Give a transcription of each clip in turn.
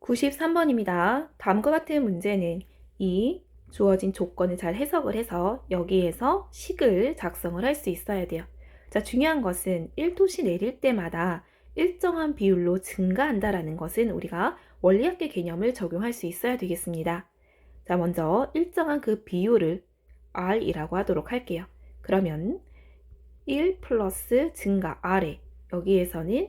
93번입니다. 다음과 같은 문제는 이 주어진 조건을 잘 해석을 해서 여기에서 식을 작성을 할 수 있어야 돼요. 자, 중요한 것은 1도씨 내릴 때마다 일정한 비율로 증가한다라는 것은 우리가 원리학계 개념을 적용할 수 있어야 되겠습니다. 자, 먼저 일정한 그 비율을 R이라고 하도록 할게요. 그러면 1 플러스 증가 R에 여기에서는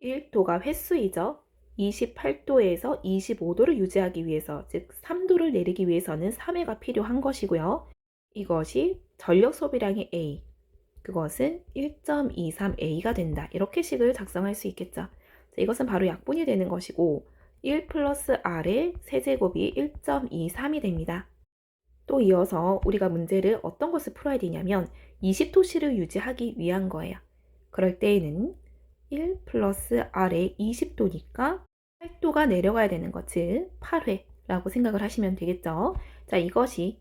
1도가 횟수이죠. 28도에서 25도를 유지하기 위해서, 즉 3도를 내리기 위해서는 3회가 필요한 것이고요. 이것이 전력 소비량의 A, 그것은 1.23A가 된다. 이렇게 식을 작성할 수 있겠죠. 자, 이것은 바로 약분이 되는 것이고 1 플러스 R의 세제곱이 1.23이 됩니다. 또 이어서 우리가 문제를 어떤 것을 풀어야 되냐면 20도씨를 유지하기 위한 거예요. 그럴 때에는 1 플러스 R의 20도니까 8도가 내려가야 되는 것, 즉 8회라고 생각을 하시면 되겠죠. 자, 이것이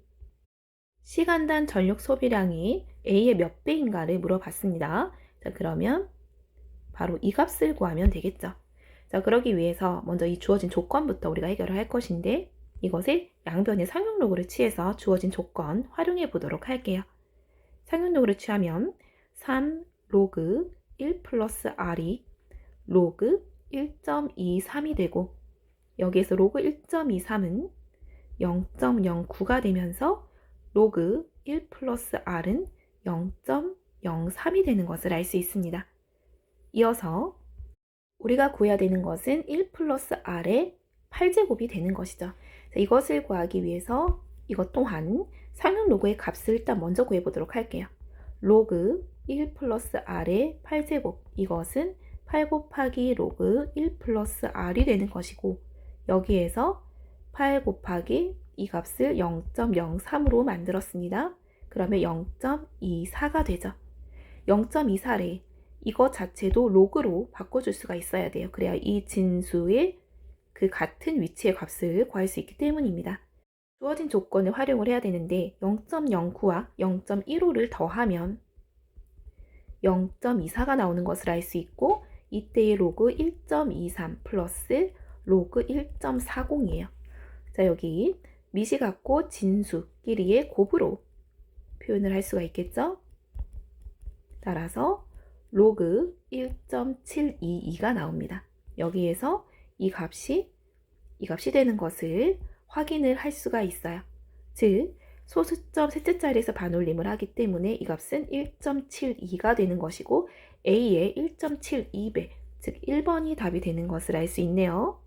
시간당 전력 소비량이 A의 몇 배인가를 물어봤습니다. 자, 그러면 바로 이 값을 구하면 되겠죠. 자, 그러기 위해서 먼저 이 주어진 조건부터 우리가 해결을 할 것인데 이것을 양변의 상용로그를 취해서 주어진 조건 활용해 보도록 할게요. 상용로그를 취하면 3 로그 1 플러스 R이 로그 1.23이 되고 여기에서 로그 1.23은 0.09가 되면서 로그 1 플러스 R은 0.03이 되는 것을 알 수 있습니다. 이어서 우리가 구해야 되는 것은 1 플러스 R의 8제곱이 되는 것이죠. 자, 이것을 구하기 위해서 이것 또한 상용 로그의 값을 일단 먼저 구해보도록 할게요. 로그 1 플러스 R의 8제곱, 이것은 8 곱하기 로그 1 플러스 R이 되는 것이고 여기에서 8 곱하기 이 값을 0.03으로 만들었습니다. 그러면 0.24가 되죠. 0.24래 이것 자체도 로그로 바꿔줄 수가 있어야 돼요. 그래야 이 진수의 그 같은 위치의 값을 구할 수 있기 때문입니다. 주어진 조건을 활용을 해야 되는데 0.09와 0.15를 더하면 0.24가 나오는 것을 알 수 있고 이때의 로그 1.23 플러스 로그 1.40이에요. 자, 여기 미시갖고 진수끼리의 곱으로 표현을 할 수가 있겠죠? 따라서 로그 1.722가 나옵니다. 여기에서 이 값이 되는 것을 확인을 할 수가 있어요. 즉 소수점 셋째 자리에서 반올림을 하기 때문에 이 값은 1.72가 되는 것이고 A의 1.72배, 즉 1번이 답이 되는 것을 알 수 있네요.